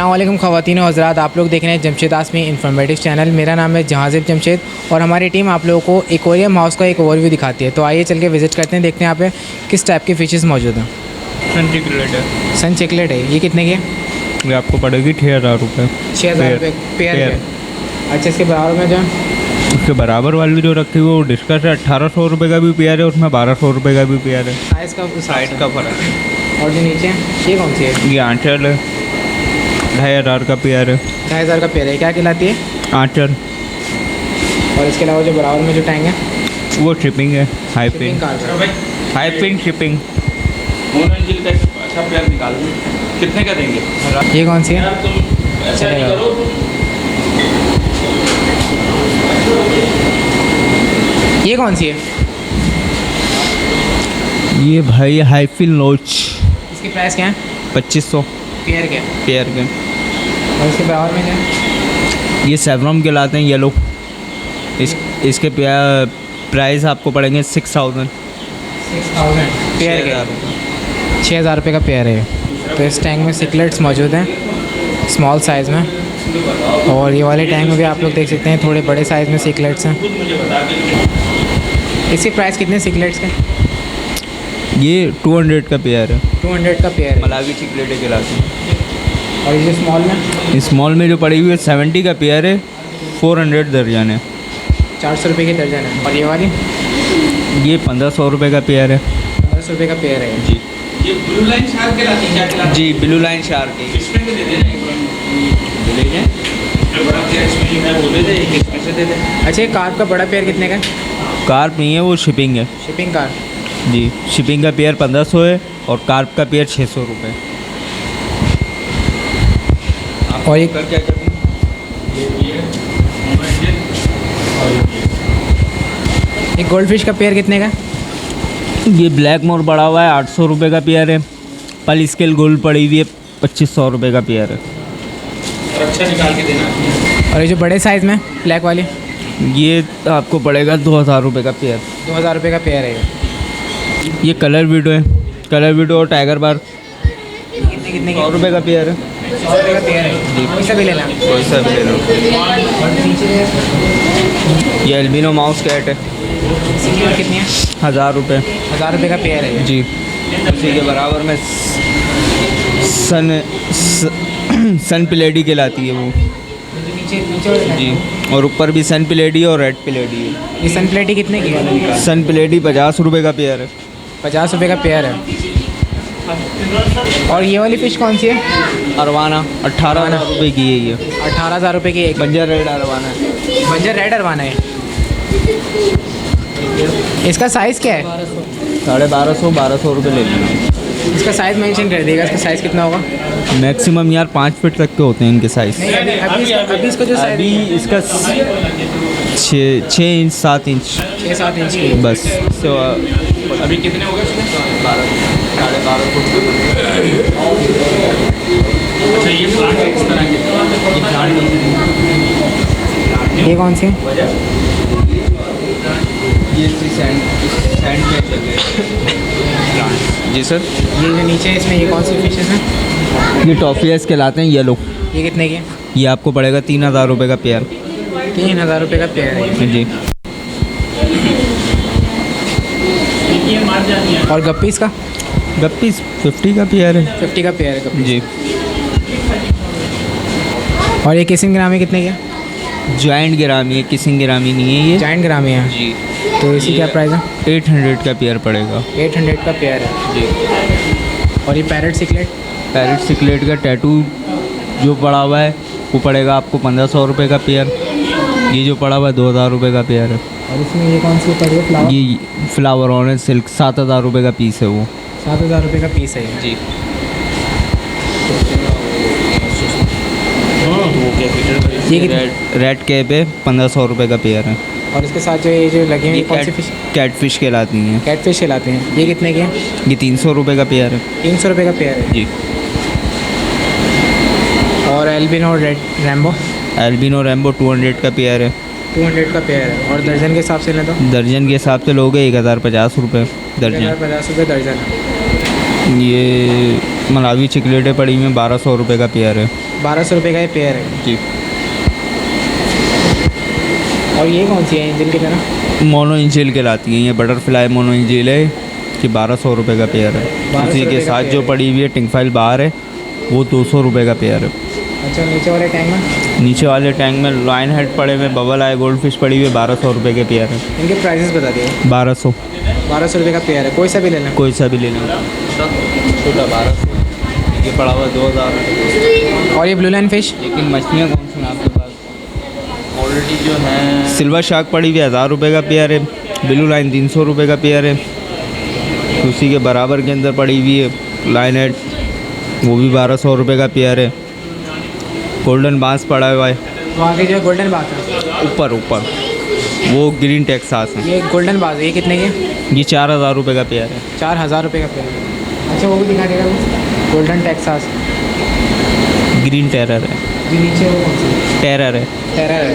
अस्सलाम वालेकुम ख़वातीन और हज़रात, आप लोग देख रहे हैं जमशेद आसमी इन्फॉर्मेटिव चैनल। मेरा नाम है जहाज़िब जमशेद और हमारी टीम आप लोगों को एक्वेरियम हाउस का एक ओवरव्यू दिखाती है। तो आइए चल के विज़िट करते हैं, देखते हैं यहाँ पे किस टाइप की फ़िशेज़ मौजूद हैं। सन चिकलेट है। सन चिकलेट है, ये कितने की है? ये आपको पड़ेगी 6,000 रुपये। 6,000 रुपये पेयर। अच्छा, इसके बराबर में जो है उसके बराबर वाली जो रखी हुई वो डिस्कस है, 1,800 रुपये का भी पेयर है, उसमें 1,200 रुपये का भी पेयर है। साइज़ का साइड का फ़र्क है। और जो नीचे है ये कौन सी है? ये आंचल है, 2,500 का पेयर है। 2,500 का पेयर है। क्या कहलाती है? आंचल। और इसके अलावा जो बराबर में जो टैंक है वो शिपिंग है, high pin. High pin shipping. अच्छा पेयर निकाल कितने का देंगे? ये कौन सी है? चलेगा। ये कौन सी है? ये भाई हाई फिन लॉच, इसकी प्राइस क्या है? 2500 पेयर के। पेयर के। और इसके बराबर में क्या है? ये सेवरम के लाते हैं येलो। इसके प्राइस आपको पड़ेंगे 6,000 पेयर के। 6,000 रुपये का पेयर है। तो इस टैंक में सिकलेट्स मौजूद हैं स्मॉल साइज़ में, और ये वाले टैंक में भी आप लोग देख सकते हैं थोड़े बड़े साइज़ में सिकलेट्स हैं। इसकी प्राइस कितने सिकलेट्स के? ये 200 का पेयर है। 200 का पेयर है। मलावी चिकलेट के लाते हैं। और ये जो स्मॉल में? स्मॉल में जो पड़ी हुई है 70 का पेयर है, 400 दर्जन है। 400 रुपये की दर्जन है। और ये वाली? ये 1,500 रुपये का पेयर है। 1,500 रुपये का पेयर है जी। ये ब्लू लाइन शार्क के लाते हैं क्या खिलाते जी, ब्लू लाइन शार्क है। इसमें से दे देना एक बार। ले लें जो बड़ा पेयर इसमें जो है बोले थे एक इसमें से दे दें। अच्छा, ये कार्प का बड़ा पेयर कितने का है? कार्प नहीं है, वो शिपिंग है। Shipping corp. जी, शिपिंग का पेयर 1,500 है और कार्प का पेयर 600 रुपये। और ये क्या करते हैं? एक गोल्ड फिश का पेयर कितने का है? ये ब्लैक मोर पड़ा हुआ है, 800 रुपये का पेयर है। पल स्केल गोल्ड पड़ी हुई है, 2,500 रुपये का पेयर है। और अच्छा निकाल के देना। और ये जो बड़े साइज़ में ब्लैक वाली? ये आपको पड़ेगा 2,000 रुपये का पेयर। 2,000 रुपये का पेयर है। ये कलर वीडो है, कलर वीडो और टाइगर बार कितने कितने 100 रुपये का पेयर है। 100 रुपये का पेयर है जी। कोई सा भी लेना। कोई सा भी ले लो। ये एल्बिनो माउस कैट है, इसकी कीमत कितनी है? 1,000 रुपये। 1,000 रुपये का पेयर है। जी। उसी के बराबर में सन पिलेडी कहलाती है वो। नीचे नीचे जी। और ऊपर भी सन पिलेडी और रेड पिलेडी है। ये सन प्लेटी कितने की है? सन पिलेडी 50 रुपये का पेयर है। 50 रुपये का पेयर है। और ये वाली फ़िश कौन सी है? अरवाना 18,000 रुपये की है ये। 18,000 रुपये की एक। बंजर रेड अरवाना है। बंजर रेड अरवाना है। इसका साइज़ क्या है? 1,250-1,200 रुपये ले लेंगे। इसका साइज़ मेंशन कर देगा, इसका साइज़ कितना होगा? मैक्सिमम यार 5 फीट तक के होते हैं इनके साइज़। नहीं, अभी इसका जो साइज़ अभी इसका 6 इंच 7 इंच 6-7 इंच की। बस। तो अभी कितने हो गए उसमें? 12.5 फुट। अच्छा ये प्लांट है इस तरह के। ये कौन सी है? ये सैंड में चले जी सर। ये जो नीचे है इसमें ये कौन सी फिशेस हैं? ये टॉफियास कहलाते हैं येलो। ये कितने की है? ये आपको पड़ेगा 3,000 रुपये का पेयर। 3,000 रुपये का पेयर है। जी। और गप्पीस का? गप्पीस 50 का पेयर है। 50 का पेयर है गप्पीस। जी। और ये किसिंग ग्रामी कितने की है? जॉइंट गिरामी है, किसिंग गिरामी नहीं है ये। जाइंट ग्रामी है। जी। तो इसकी क्या प्राइस है? 800 का पेयर पड़ेगा। 800 का पेयर है। जी। और ये पैरेट सिकलेट? पैरेट सिकलेट का टैटू जो पड़ा हुआ है वो पड़ेगा आपको 1,500 रुपये का पेयर। ये जो पड़ा हुआ है 2,000 रुपये का पेयर है। और इसमें ये कौन सी पड़ी है? फ्लावर? ये फ्लावर ऑरेंज सिल्क 7,000 रुपये का पीस है वो। 7,000 रुपये का पीस है ये। जी। ये रेड कैप है, 1,500 रुपये का पेयर है। और इसके साथ जो ये जो लगे हैं ये कौन सी फिश? कैट फिश कहलाती हैं। कैट फिश खिलाते हैं। ये कितने के हैं? ये 300 रुपये का पेयर है। 300 रुपये का पेयर है। जी। और albino red Rambo? Albino Rambo 200 का पेयर है। 200 का पेयर है। और दर्जन के हिसाब से लें तो? दर्जन के हिसाब से लोगे 1,050 रुपये दर्जन। 1,050 रुपये दर्जन है। ये मलावी चिकलेटें पड़ी हुई हैं, 1200 रुपये का पेयर है। 1200 रुपये का ये पेयर है। जी। और ये कौन सी है एंजल की तरह? मोनो इंजेल कहलाती हैं ये, बटरफ्लाई मोनो इंजेल है कि 1200 रुपये का पेयर है। 1200 उसी रुपये के का साथ पेयर जो है। पड़ी हुई है टिंग फाइल बाहर है, वो 200 रुपये का पेयर है। अच्छा, नीचे वाले टैंक में? नीचे वाले टैंक में लाइन हेड पड़े हुए, बबल आए, गोल्ड फिश पड़ी हुई है, 1200 रुपये के पेयर है। इनके प्राइसेस बता दिए। 1200। 1200 रुपये का पेयर है, कोई सा भी ले लें। कोई सा भी ले लें। छोटा 1200, ये पड़ा हुआ 2000। और ये ब्लू लाइन फिश? लेकिन मछलियाँ कौन सी हैं आपके पास? क्वालिटी जो है सिल्वर शार्क पड़ी हुई है, 1000 रुपये का पेयर है। ब्लू लाइन 300 रुपये का पेयर है। उसी के बराबर के अंदर पड़ी हुई है लाइन हेड, वो भी 1200 रुपये का पेयर है। गोल्डन बांस पड़ा हुआ है वहाँ की जो गोल्डन बात है, ऊपर, वो ग्रीन टेक्सास है। ये गोल्डन बात है, ये कितने की है? ये 4000 रुपये का पेयर है। 4000 रुपये का पेयर है। अच्छा, वो भी दिखा देगा वो गोल्डन टेक्सास। ग्रीन टेरर है। जी, नीचे वो कौन सी? टेरर है। टेरर है।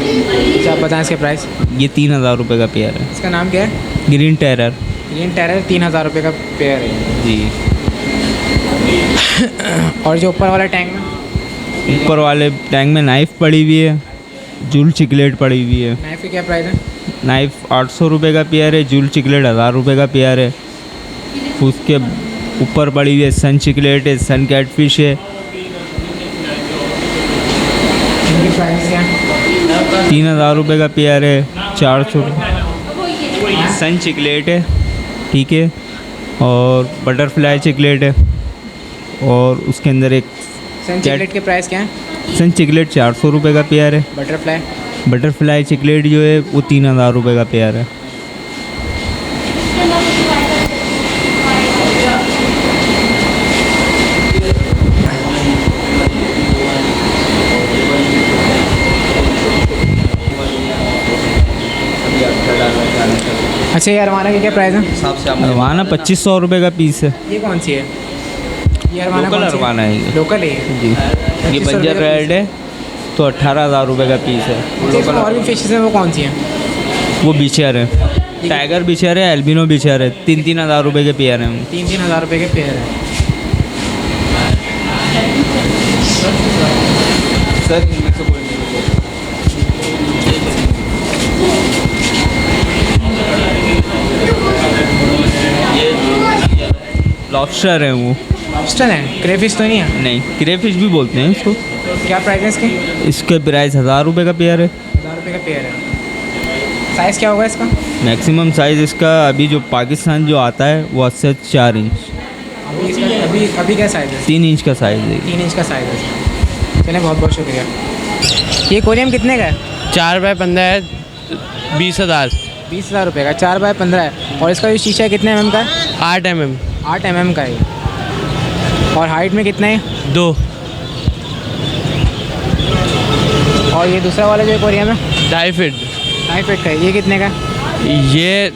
अच्छा, आप बताएं इसके प्राइस। ये 3000 रुपये का पेयर है। इसका नाम क्या है? Green terror. ग्रीन टेरर 3000 रुपये का पेयर है। जी। और जो ऊपर वाला टैंक में? ऊपर वाले टैंक में नाइफ़ पड़ी हुई है, जूल चिकलेट पड़ी हुई है। नाइफ की क्या प्राइस है? नाइफ़ 800 रुपये का पेयर है, जूल चिकलेट 1000 रुपये का पेयर है। उसके ऊपर पड़ी हुई है सन चिकलेट है, सन कैटफिश है, इनकी प्राइस क्या है? 3000 रुपये का पेयर है। 400 सन चिकलेट है, ठीक है। और बटरफ्लाई चिकलेट है, और उसके अंदर एक सन चिकलेट के प्राइस क्या है? सन चिकलेट 400 रुपये का पेयर है। बटरफ्लाई? बटरफ्लाई चिकलेट जो है वो 3000 रुपये का पेयर है। अच्छा, ये अरवाना की क्या प्राइस है? अरवाना 2500 रुपये का पीस है। ये कौन सी है? ये अरवाना लोकल कौन सी है? अरवाना है ये। लोकल है ये? जी। ये 2500 रुपये बंजर का रेड है तो 18000 रुपये का पीस है। अच्छा, इसमें और भी फिशेस हैं, वो कौन सी हैं? वो बिचर है, टाइगर बिचर है, एल्बिनो बिचर है, 3000 रुपये के पेयर हैं। 3000 रुपये के पेयर है। सर इनमें से कोई लॉबस्टर है वो। लॉबस्टर है, क्रेफिश तो नहीं है? नहीं, क्रेफिश भी बोलते हैं इसको। क्या प्राइस है इसकी? इसके प्राइस 1000 रुपये का पेयर है। 1000 रुपये का पेयर है। साइज़ क्या होगा इसका? मैक्सिमम साइज़ इसका अभी जो पाकिस्तान जो आता है वो 8 से 4 इंच। अभी इसका अभी क्या साइज़ है? 3 इंच का साइज़ है। 3 इंच का साइज़ है। चलें, बहुत बहुत शुक्रिया। ये कोरियम कितने का है? 4 बाय 15 है, 20,000। 20,000 रुपये का। 4 बाय 15 है। और इसका जो शीशा है कितने mm का है? 8 mm। 8 mm का है। और हाइट में कितना है? 2। और ये दूसरा वाला जो है कोरियम है? 2.5 फीट। 2.5 फीट का है। ये कितने का है? ये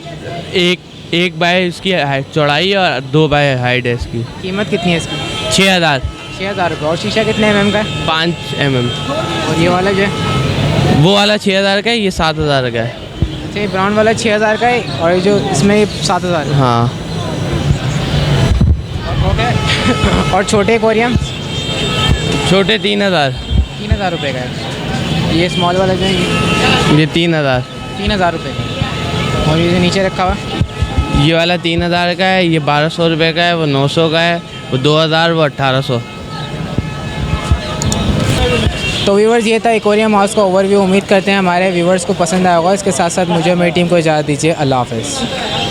एक बाय इसकी चौड़ाई और 2 बाय हाइट है इसकी। कीमत कितनी है इसकी? 6,000। 6,000 रुपये। और शीशा कितने mm का है? 5 mm। और ये वाला जो है? वो वाला 6,000 का है, ये 7,000 का है। अच्छा, ये ब्राउन वाला 6,000 का है, और ये जो इसमें 7,000 है। हाँ। और छोटे कोरियम? छोटे 3,000। 3,000 रुपये का है। ये स्मॉल वाला जो है ये 3,000। 3,000 रुपये का है। और ये जो नीचे रखा हुआ? ये वाला 3,000 का है, ये 1200 रुपये का है, वो 900 का है, वो 2,000, वो 1,800। तो व्यूवर्स, ये था एक्वेरियम हाउस का ओवरव्यू। उम्मीद करते हैं हमारे व्यूवर्स को पसंद आया होगा। इसके साथ साथ मुझे और मेरी टीम को इजाज़त दीजिए। अल्लाह हाफ़िज़।